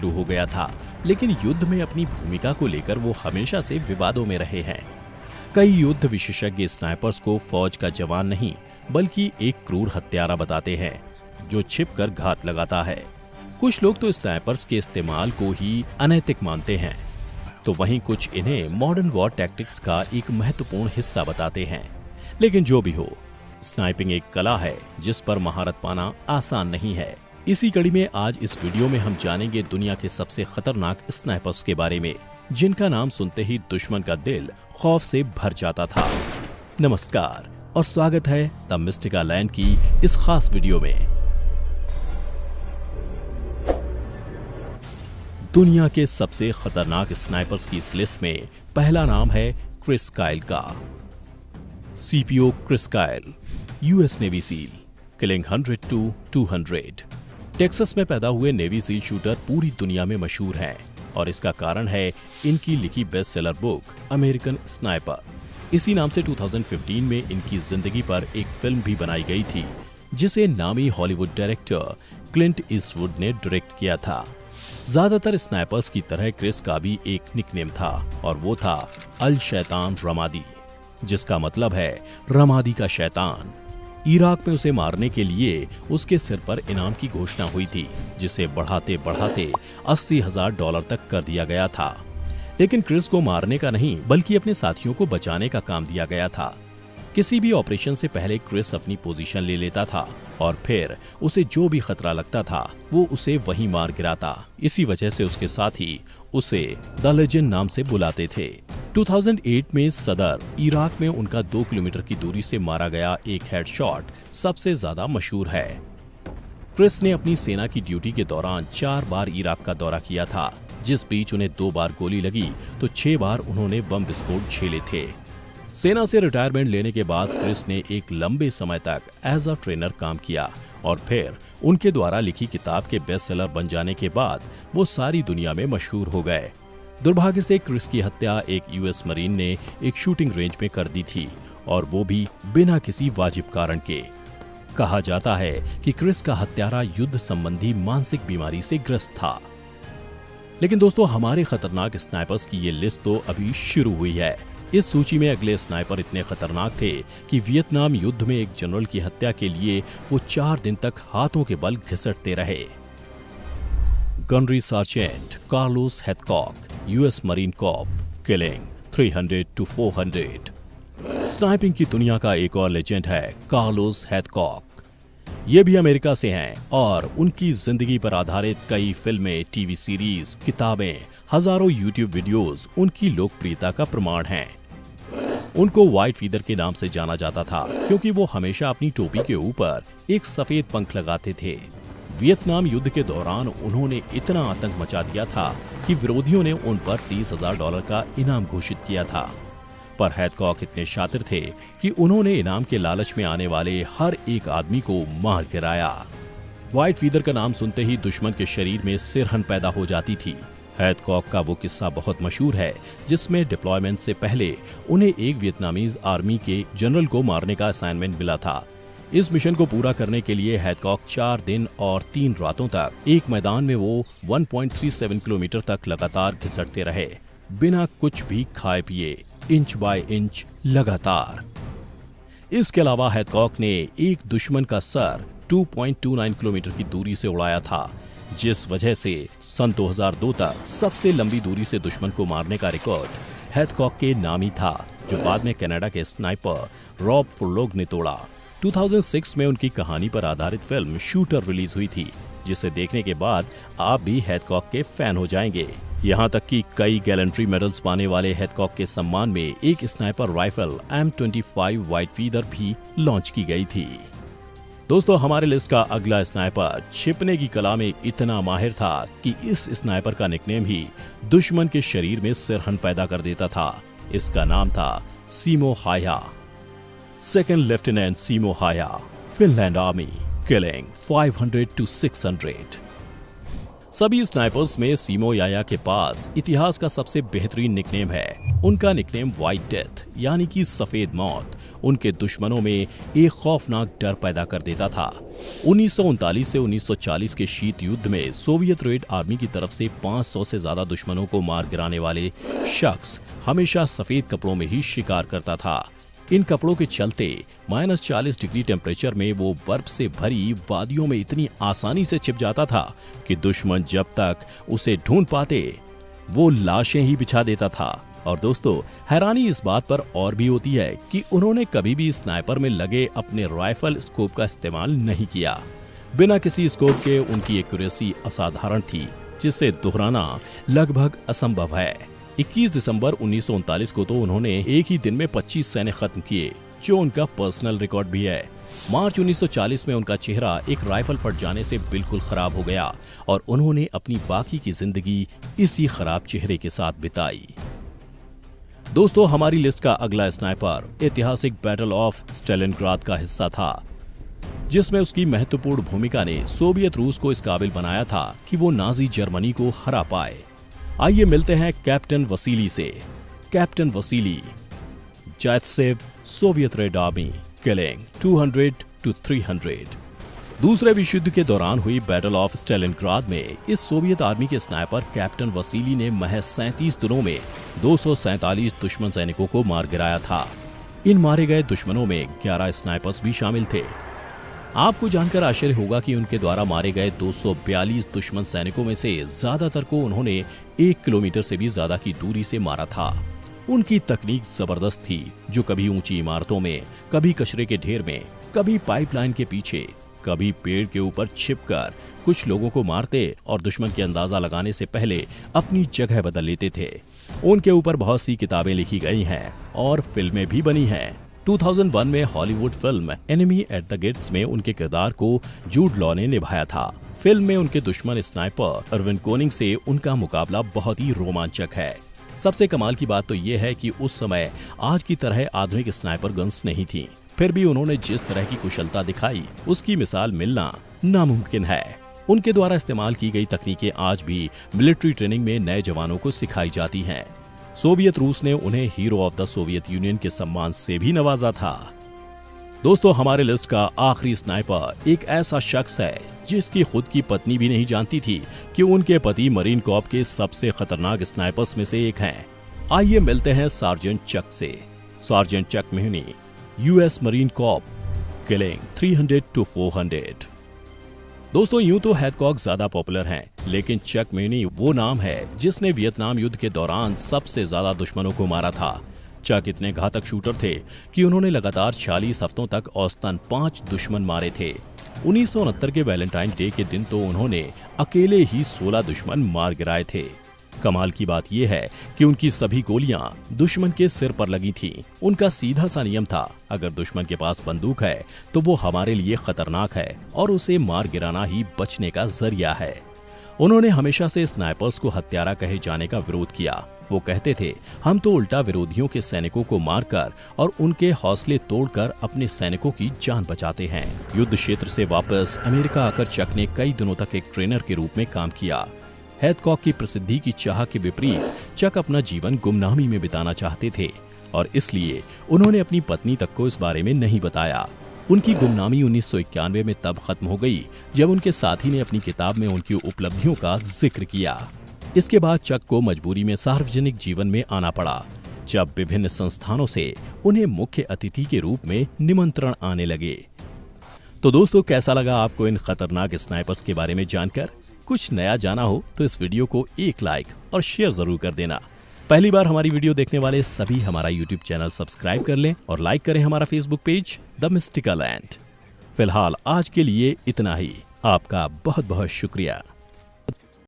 शुरू हो गया था, लेकिन युद्ध में अपनी भूमिका को लेकर वो हमेशा से विवादों में रहे हैं। कई युद्ध विशेषज्ञ स्नाइपर्स को फौज का जवान नहीं बल्कि एक क्रूर हत्यारा बताते हैं जो छिपकर घात लगाता है। कुछ लोग तो स्नाइपर्स के इस्तेमाल को ही अनैतिक मानते हैं, तो वहीं कुछ इन्हें मॉडर्न वॉर टैक्टिक्स का एक महत्वपूर्ण हिस्सा बताते हैं। लेकिन जो भी हो, स्नाइपिंग एक कला है जिस पर महारत पाना आसान नहीं है। इसी कड़ी में आज इस वीडियो में हम जानेंगे दुनिया के सबसे खतरनाक स्नाइपर्स के बारे में, जिनका नाम सुनते ही दुश्मन का दिल खौफ से भर जाता था। नमस्कार और स्वागत है द मिस्टिका लैंड की इस खास वीडियो में। दुनिया के सबसे खतरनाक स्नाइपर्स की इस लिस्ट में पहला नाम है क्रिस काइल का। CPO Chris Kyle, US Navy SEAL, killing 100 to 200। Texas में पैदा हुए नेवी सील शूटर पूरी दुनिया में मशहूर हैं और इसका कारण है इनकी लिखी best seller book American sniper. इसी नाम से 2015 में इनकी जिंदगी पर एक फिल्म भी बनाई गई थी जिसे नामी हॉलीवुड डायरेक्टर क्लिंट ईस्टवुड ने डायरेक्ट किया था। ज्यादातर स्नाइपर्स की तरह क्रिस का भी एक निकनेम था और वो था अल शैतान रमादी, जिसका मतलब है रमादी का शैतान। इराक में उसे मारने के लिए उसके सिर पर इनाम की घोषणा हुई थी, जिसे बढ़ाते बढ़ाते $80,000 तक कर दिया गया था। लेकिन क्रिस को मारने का नहीं बल्कि अपने साथियों को बचाने का काम दिया गया था। किसी भी ऑपरेशन से पहले क्रिस अपनी पोजीशन ले लेता था और फिर उसे जो भी खतरा लगता था वो उसे वहीं मार गिराता। इसी वजह से उसके साथी उसे द लेजेंड नाम से बुलाते थे। 2008 में सदर इराक में उनका 2 किलोमीटर की दूरी से मारा गया एक हेडशॉट सबसे ज्यादा मशहूर है। क्रिस ने अपनी सेना की ड्यूटी के दौरान 4 बार इराक का दौरा किया था, जिस बीच उन्हें 2 बार गोली लगी तो 6 बार उन्होंने बम विस्फोट झेले थे। सेना से रिटायरमेंट लेने के बाद क्रिस ने एक लंबे समय तक एज अ ट्रेनर काम किया और फिर उनके द्वारा लिखी किताब के बेस्ट सेलर बन जाने के बाद वो सारी दुनिया में मशहूर हो गए। दुर्भाग्य से क्रिस की हत्या एक यूएस मरीन ने एक शूटिंग रेंज में कर दी थी और वो भी बिना किसी वाजिब कारण के। कहा जाता है कि क्रिस का हत्यारा युद्ध संबंधी मानसिक बीमारी से ग्रस्त था। लेकिन दोस्तों, हमारे खतरनाक स्नाइपर्स की ये लिस्ट तो अभी शुरू हुई है। इस सूची में अगले स्नाइपर इतने खतरनाक थे कि वियतनाम युद्ध में एक जनरल की हत्या के लिए वो 4 दिन तक हाथों के बल घिसटते रहे। Gunnery sergeant Carlos Hathcock, US marine corps, killing 300 to 400। स्नाइपिंग की दुनिया का एक और लेजेंड है कार्लोस हैथकॉक। ये भी अमेरिका से हैं और उनकी जिंदगी पर आधारित कई फिल्में, टीवी सीरीज, किताबें, हजारों यूट्यूब वीडियोस उनकी लोकप्रियता का प्रमाण हैं। उनको व्हाइट फीदर के नाम से जाना जाता था क्योंकि वो हमेशा अपनी टोपी के ऊपर एक सफेद पंख लगाते थे। वियतनाम युद्ध के दौरान उन्होंने इतना आतंक मचा दिया था कि विरोधियों ने उन पर $30,000 का इनाम घोषित किया था। पर हैथकॉक इतने शातिर थे कि उन्होंने इनाम के लालच में आने वाले हर एक आदमी को मार गिराया। व्हाइट फीदर का नाम सुनते ही दुश्मन के शरीर में सिरहन पैदा हो जाती थी। हैथकॉक का वो किस्सा बहुत मशहूर है जिसमें डिप्लॉयमेंट से पहले उन्हें एक वियतनामीज आर्मी के जनरल को मारने का असाइनमेंट मिला था। इस मिशन को पूरा करने के लिए हैथकॉक 4 दिन और 3 रातों तक एक मैदान में वो 1.37 किलोमीटर तक लगातार घिसटते रहे, बिना कुछ भी खाए पिए, इंच बाय इंच लगातार। इसके अलावा हैथकॉक ने एक दुश्मन का सर 2.29 किलोमीटर की दूरी से उड़ाया था, जिस वजह से सन 2002 तक सबसे लंबी दूरी से दुश्मन को मारने का रिकॉर्ड हैथकॉक के नाम ही था, जो बाद में कनाडा के स्नाइपर रॉब फुर्लोग ने तोड़ा। 2006 में उनकी कहानी पर आधारित फिल्म शूटर रिलीज हुई थी, जिसे देखने के बाद आप भी हैथकॉक के फैन हो जाएंगे। यहाँ तक कि कई गैलेंट्री मेडल्स पाने वाले हैथकॉक के सम्मान में एक sniper rifle M25 white feather भी लॉन्च की गई थी। दोस्तों, हमारे लिस्ट का अगला स्नाइपर छिपने की कला में इतना माहिर था कि इस स्नाइपर का निकनेम ही दुश्मन के शरीर में सिरहन पैदा कर देता था। इसका नाम था सीमो हाया। सेकंड लेफ्टिनेंट सीमो हाया, फिनलैंड आर्मी, किलिंग 500 to 600। सभी स्नाइपर्स में सीमो याया के पास इतिहास का सबसे बेहतरीन निकनेम है। उनका निकनेम व्हाइट डेथ यानी कि सफेद मौत उनके दुश्मनों में एक खौफनाक डर पैदा कर देता था। 1939 से 1940 के शीत युद्ध में सोवियत रेड आर्मी की तरफ से 500 से ज्यादा दुश्मनों को मार गिराने वाले शख्स हमेशा सफेद कपड़ों में ही शिकार करता था। इन कपड़ों के चलते -40 डिग्री टेम्परेचर में वो बर्फ से भरी वादियों में इतनी आसानी से छिप जाता था कि दुश्मन जब तक उसे ढूंढ पाते वो लाशें ही बिछा देता था। और दोस्तों, हैरानी इस बात पर और भी होती है कि उन्होंने कभी भी स्नाइपर में लगे अपने राइफल स्कोप का इस्तेमाल नहीं किया। बिना किसी स्कोप के उनकी एक्यूरेसी असाधारण थी, जिसे दोहराना लगभग असंभव है। 21 दिसंबर 1939 को तो उन्होंने एक ही दिन में 25 सैनिक खत्म किए, जो उनका पर्सनल रिकॉर्ड भी है। मार्च 1940 में उनका चेहरा एक राइफल फट जाने से बिल्कुल खराब हो गया और उन्होंने अपनी बाकी की जिंदगी इसी खराब चेहरे के साथ बिताई। दोस्तों, हमारी लिस्ट का अगला स्नाइपर ऐतिहासिक बैटल ऑफ स्टेलिनग्राद का हिस्सा था, जिसमें उसकी महत्वपूर्ण भूमिका ने सोवियत रूस को इस काबिल बनाया था कि वो नाजी जर्मनी को हरा पाए। आइए मिलते हैं कैप्टन वसीली से। Captain Vasily, Zaitsev, Soviet red army, killing 200 to 300। दूसरे विश्व युद्ध के दौरान हुई बैटल ऑफ स्टेलिनग्राद में इस सोवियत आर्मी के स्नाइपर कैप्टन वसीली ने महज 37 दिनों में 247 दुश्मन सैनिकों को मार गिराया था। इन मारे गए दुश्मनों में 11 स्नाइपर्स भी शामिल थे। आपको जानकर आश्चर्य होगा कि उनके द्वारा मारे गए 242 दुश्मन सैनिकों में से ज्यादातर को उन्होंने 1 किलोमीटर से भी ज्यादा की दूरी से मारा था। उनकी तकनीक जबरदस्त थी, जो कभी ऊंची इमारतों में, कभी कचरे के ढेर में, कभी पाइपलाइन के पीछे, कभी पेड़ के ऊपर छिपकर कुछ लोगों को मारते और दुश्मन की अंदाजा लगाने से पहले अपनी जगह बदल लेते थे। उनके ऊपर बहुत सी किताबें लिखी गई हैं और फिल्में भी बनी हैं। 2001 में Hollywood film enemy at the gates में उनके किरदार को जूड लॉ ने निभाया था। फिल्म में उनके दुश्मन स्नाइपर अर्विन कोनिग से उनका मुकाबला बहुत ही रोमांचक है। सबसे कमाल की बात तो ये है कि उस समय आज की तरह आधुनिक स्नाइपर गन्स नहीं थी, फिर भी उन्होंने जिस तरह की कुशलता दिखाई उसकी मिसाल मिलना नामुमकिन है। उनके द्वारा इस्तेमाल की गई तकनीकें आज भी मिलिट्री ट्रेनिंग में नए जवानों को सिखाई जाती हैं। सोवियत रूस ने उन्हें hero of the Soviet union के सम्मान से भी नवाजा था। दोस्तों, हमारे लिस्ट का आखिरी स्नाइपर एक ऐसा शख्स है जिसकी खुद की पत्नी भी नहीं जानती थी कि उनके पति मरीन कॉर्प के सबसे खतरनाक स्नाइपर्स में से एक हैं। आइए मिलते हैं सार्जेंट चक से। Sergeant Chuck Mawhinney, US marine corps, killing 300 to 400। दोस्तों, यूं तो हैदकॉक ज्यादा पॉपुलर हैं, लेकिन चक मेहनी वो नाम है जिसने वियतनाम युद्ध के दौरान सबसे ज्यादा दुश्मनों को मारा था। चक इतने घातक शूटर थे कि उन्होंने लगातार 46 हफ्तों तक औसतन 5 दुश्मन मारे थे। 1969 के वैलेंटाइन डे के दिन तो उन्होंने अकेले ही 16 दुश्मन मार गिराए थे। कमाल की बात यह है कि उनकी सभी गोलियां दुश्मन के सिर पर लगी थीं। उनका सीधा सा नियम था, अगर दुश्मन के पास बंदूक है तो वो हमारे लिए खतरनाक है और उसे मार गिराना ही बचने का जरिया है। उन्होंने हमेशा से स्नाइपर्स को हत्यारा कहे जाने का विरोध किया। वो कहते थे, हम तो उल्टा विरोधियों के सैनिकों को मारकर और उनके हौसले तोड़कर अपने सैनिकों की जान बचाते हैं। युद्ध क्षेत्र से वापस अमेरिका आकर चक ने कई दिनों तक एक ट्रेनर के रूप में काम किया। हैदकॉक की प्रसिद्धि की चाह के विपरीत चक अपना जीवन गुमनामी में बिताना चाहते थे और इसलिए उन्होंने अपनी पत्नी तक को इस बारे में नहीं बताया। उनकी गुमनामी 1991 में तब खत्म हो गई जब उनके साथी ने अपनी किताब में उनकी उपलब्धियों का जिक्र किया। इसके बाद चक को मजबूरी में सार्वजनिक जीवन में आना पड़ा, जब विभिन्न संस्थानों से उन्हें मुख्य अतिथि के रूप में निमंत्रण आने लगे। तो दोस्तों, कैसा लगा आपको इन खतरनाक स्नाइपर्स के बारे में जानकर? कुछ नया जाना हो तो इस वीडियो को एक लाइक और शेयर जरूर कर देना। पहली बार हमारी वीडियो देखने वाले सभी हमारा यूट्यूब चैनल सब्सक्राइब कर लें और लाइक करें हमारा Facebook page the mystical land. फिलहाल आज के लिए इतना ही। आपका बहुत बहुत शुक्रिया।